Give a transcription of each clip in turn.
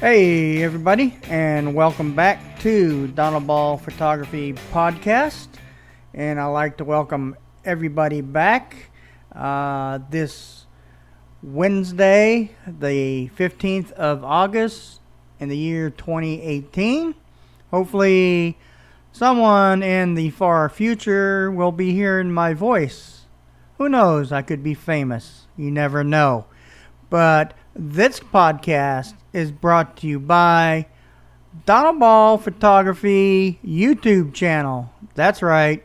Hey everybody, and welcome back to Donald Ball Photography Podcast. And I'd like to welcome everybody back this Wednesday, the 15th of August in the year 2018. Hopefully someone in the far future will be hearing my voice. Who knows, I could be famous. You never know. But this podcast is brought to you by Donald Ball Photography YouTube channel. That's right.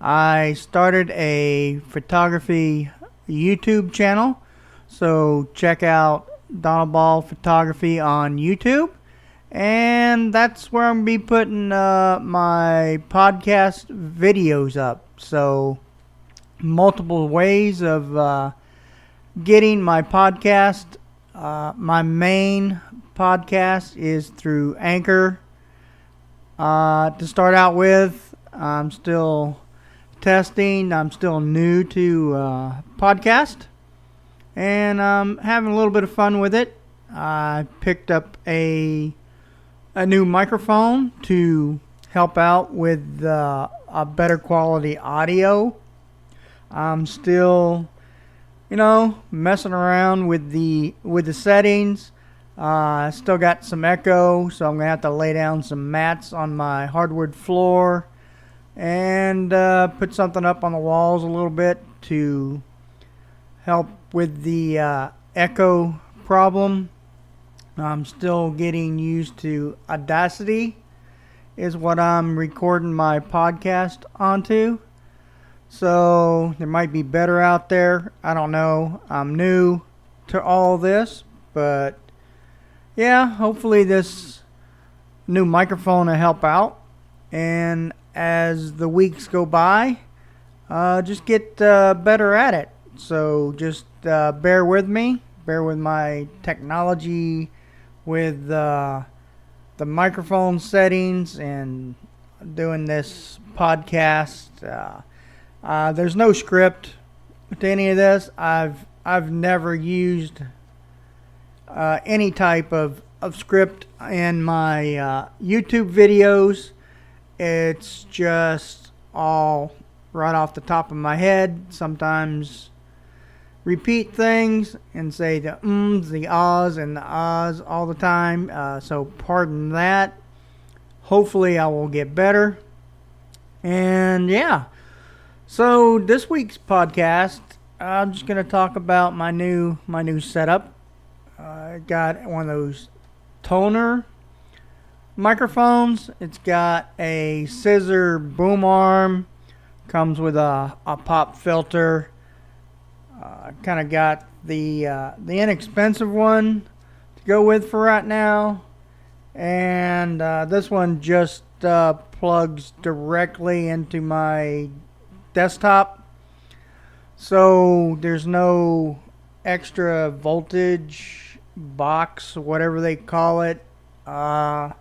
I started a photography YouTube channel. So check out Donald Ball Photography on YouTube. And that's where I'm going to be putting my podcast videos up. So multiple ways of getting my podcast. My main podcast is through Anchor. To start out with, I'm still testing. I'm still new to podcast, and I'm having a little bit of fun with it. I picked up a new microphone to help out with a better quality audio. I'm still messing around with the settings. Still got some echo, so I'm gonna have to lay down some mats on my hardwood floor and put something up on the walls a little bit to help with the echo problem. I'm still getting used to Audacity is what I'm recording my podcast onto. So there might be better out there. I don't know. I'm new to all this, but yeah, hopefully this new microphone will help out. And as the weeks go by, just get better at it. So just bear with me. Bear with my technology with the microphone settings and doing this podcast. There's no script to any of this. I've never used any type of script in my YouTube videos. It's just all right off the top of my head. Sometimes repeat things and say the ums, the ahs, and the ahs all the time. So pardon that. Hopefully I will get better. And yeah. So this week's podcast, I'm just going to talk about my new setup. I got one of those toner microphones. It's got a scissor boom arm. Comes with a pop filter. Kind of got the inexpensive one to go with for right now. And this one just plugs directly into my desktop, so there's no extra voltage box, whatever they call it. I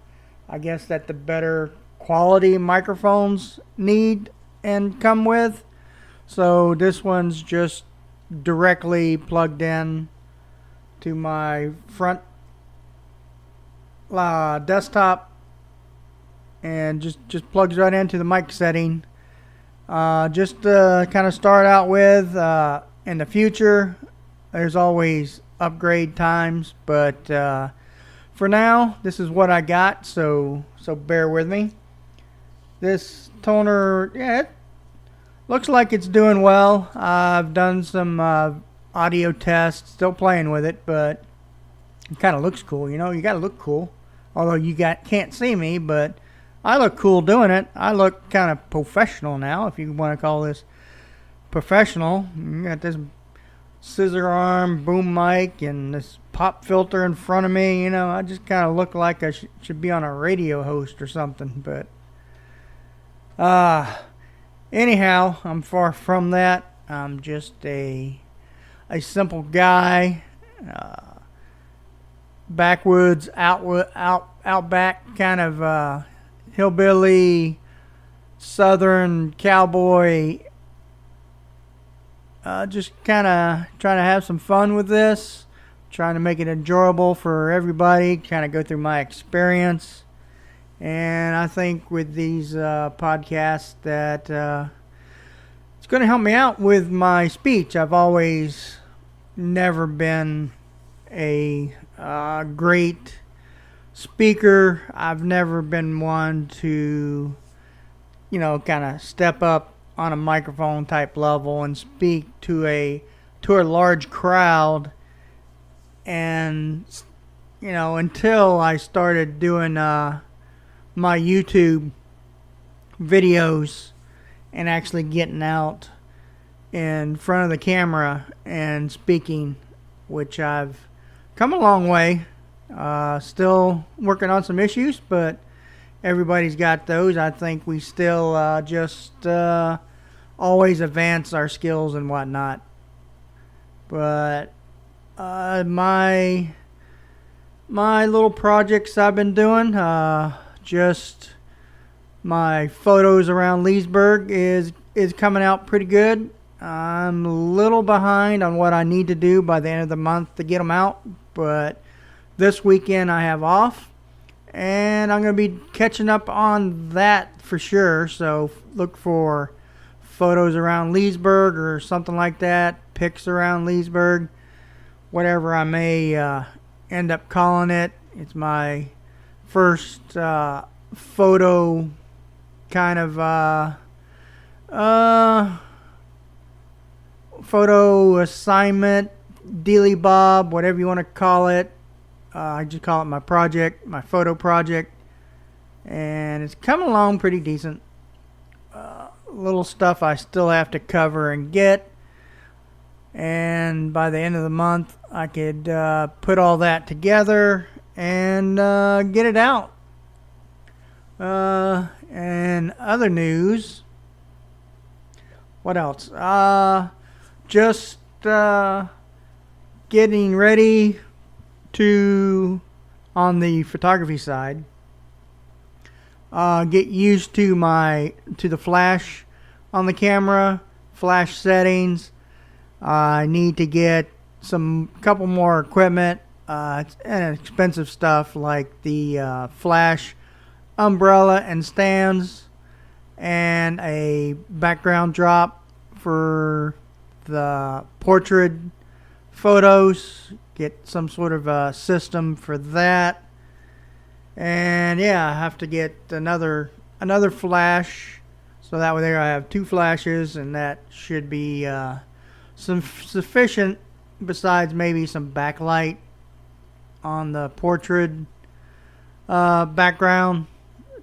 guess that the better quality microphones need and come with. So this one's just directly plugged in to my front desktop and just plugs right into the mic setting. Just to kind of start out with, in the future, there's always upgrade times, but for now, this is what I got, so bear with me. This toner, yeah, it looks like it's doing well. I've done some audio tests, still playing with it, but it kind of looks cool. You got to look cool, although you can't see me, but I look cool doing it. I look kind of professional now, if you want to call this professional. You got this scissor arm boom mic and this pop filter in front of me. I just kind of look like I should be on a radio host or something. But anyhow, I'm far from that. I'm just a simple guy, backwoods, outback kind of hillbilly, southern cowboy, just kind of trying to have some fun with this. trying to make it enjoyable for everybody, kind of go through my experience. And I think with these podcasts that it's going to help me out with my speech. I've always never been a great speaker. I've never been one to, kind of step up on a microphone type level and speak to a large crowd. And, until I started doing my YouTube videos and actually getting out in front of the camera and speaking, which I've come a long way. Still working on some issues, but everybody's got those. I think we still just always advance our skills and whatnot. But my little projects I've been doing, just my photos around Leesburg is coming out pretty good. I'm a little behind on what I need to do by the end of the month to get them out, but this weekend I have off, and I'm going to be catching up on that for sure. So look for photos around Leesburg or something like that, pics around Leesburg, whatever I may end up calling it. It's my first photo kind of photo assignment, dealy bob, whatever you want to call it. I just call it my project, my photo project, and it's coming along pretty decent. Little stuff I still have to cover and get, and by the end of the month I could put all that together and get it out. And other news, what else? Just getting ready to, on the photography side, get used to the flash on the camera, flash settings. I need to get couple more equipment, and expensive stuff like the flash umbrella and stands, and a background drop for the portrait photos. Get some sort of a system for that. And yeah, I have to get another flash, so that way there I have two flashes, and that should be some sufficient, besides maybe some backlight on the portrait background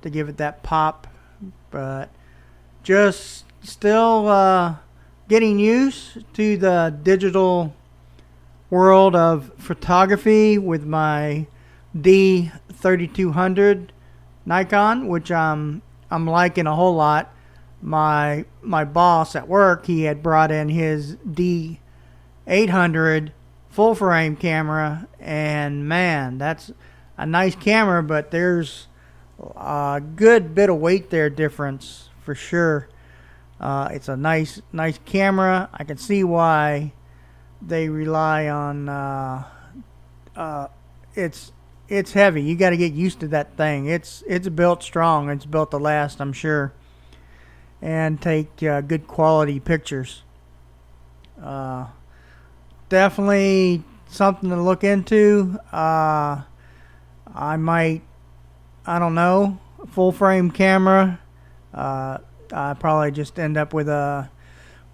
to give it that pop. But just still getting used to the digital world of photography with my D3200 Nikon, which I'm liking a whole lot. My boss at work, he had brought in his D800 full frame camera, and man, that's a nice camera, but there's a good bit of weight there difference for sure. It's a nice camera. I can see why they rely on it's heavy. You got to get used to that thing. It's built strong. It's built to last, I'm sure, and take good quality pictures. Definitely something to look into. I don't know, full frame camera. I probably just end up with a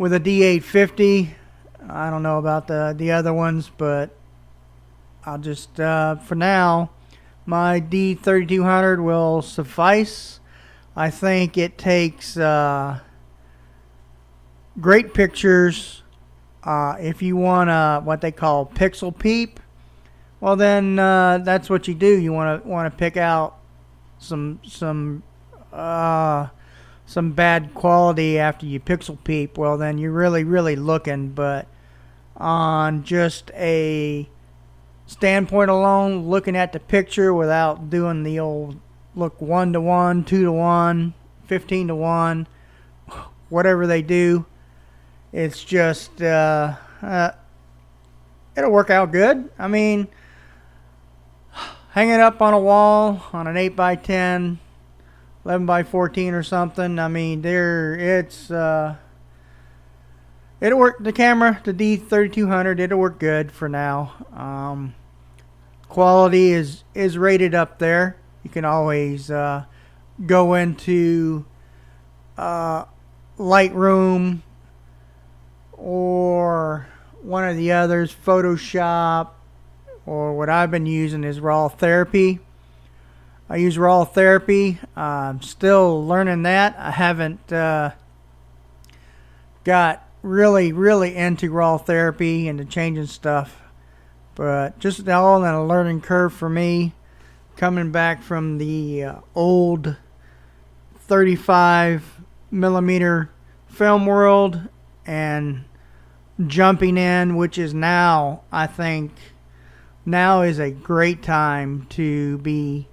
D850. I don't know about the other ones, but I'll just for now, my D3200 will suffice. I think it takes great pictures. If you want what they call pixel peep, well then that's what you do. You want to pick out some bad quality after you pixel peep. Well then you're really looking. But on just a standpoint alone, looking at the picture without doing the old look 1:1, 2:1, 15:1, whatever they do, it's just it'll work out good. I mean, hang it up on a wall on an 8x10, 11x14 or something. I mean, it'll work. The camera, the D3200, it'll work good for now. Quality is rated up there. You can always go into Lightroom or one of the others, Photoshop, or what I've been using is raw Therapee. I use raw Therapee. I'm still learning that. I haven't got really into raw Therapee and the changing stuff, but just all in a learning curve for me, coming back from the old 35 millimeter film world and jumping in, which is now, I think now is a great time to be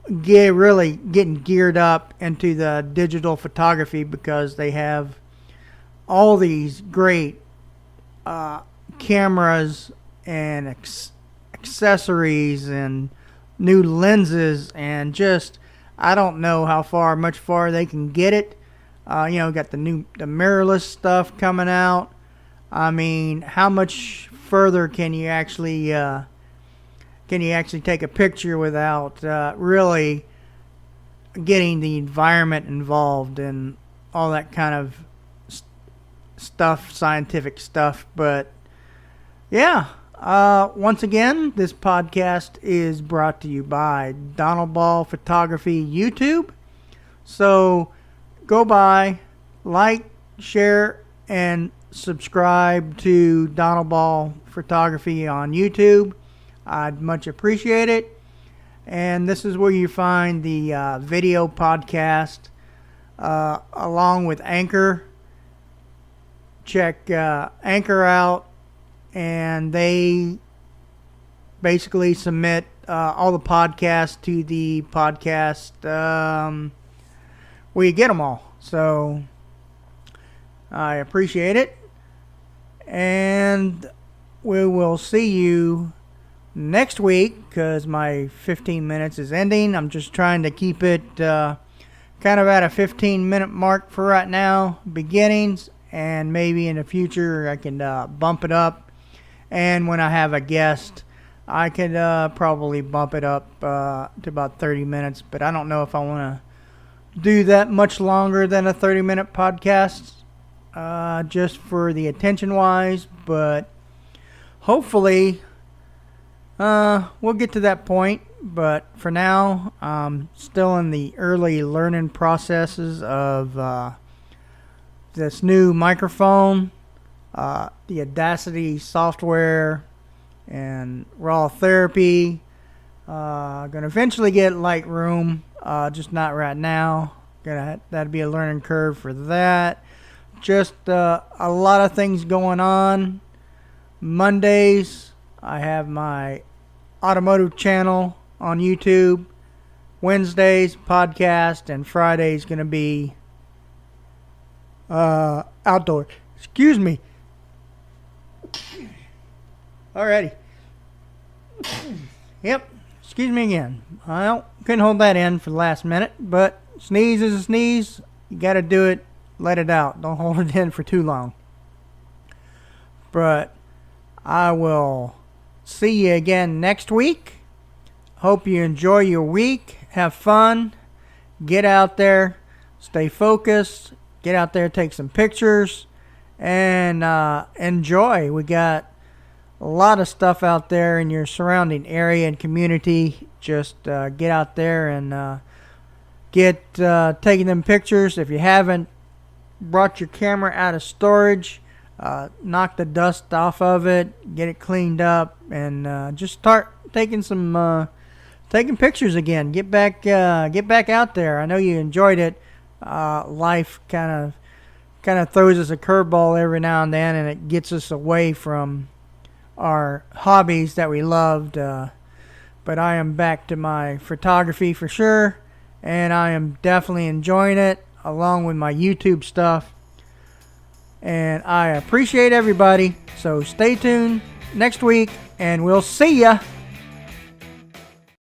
really getting geared up into the digital photography, because they have all these great cameras and accessories and new lenses, and just I don't know how much far they can get it. Got the mirrorless stuff coming out. I mean, how much further can you actually take a picture without really getting the environment involved and all that kind of stuff, scientific stuff? But yeah, once again, this podcast is brought to you by Donald Ball Photography YouTube. So go by, like, share, and subscribe to Donald Ball Photography on YouTube. I'd much appreciate it. And this is where you find the video podcast along with Anchor. Check Anchor out, and they basically submit all the podcasts to the podcast where you get them all. So I appreciate it, and we will see you next week, because my 15 minutes is ending. I'm just trying to keep it kind of at a 15-minute mark for right now, beginnings, and maybe in the future I can bump it up. And when I have a guest, I could probably bump it up to about 30 minutes. But I don't know if I want to do that much longer than a 30-minute podcast, just for the attention-wise. But hopefully we'll get to that point. But for now, I'm still in the early learning processes of this new microphone, the Audacity software, and raw Therapee. Gonna eventually get Lightroom, just not right now. That'd be a learning curve for that. Just a lot of things going on. Mondays, I have my automotive channel on YouTube. Wednesdays, podcast, and Friday's gonna be outdoor. Excuse me. Alrighty. Yep. Excuse me again. Well, couldn't hold that in for the last minute, but sneeze is a sneeze. You gotta do it. Let it out. Don't hold it in for too long. But I will see you again next week. Hope you enjoy your week. Have fun. Get out there. Stay focused. Get out there, take some pictures, and enjoy. We got a lot of stuff out there in your surrounding area and community. Just get out there and get taking them pictures. If you haven't brought your camera out of storage, knock the dust off of it, get it cleaned up, and just start taking pictures again. Get back out there. I know you enjoyed it. Life kind of throws us a curveball every now and then, and it gets us away from our hobbies that we loved. But I am back to my photography for sure, and I am definitely enjoying it, along with my YouTube stuff. And I appreciate everybody. So stay tuned next week, and we'll see ya.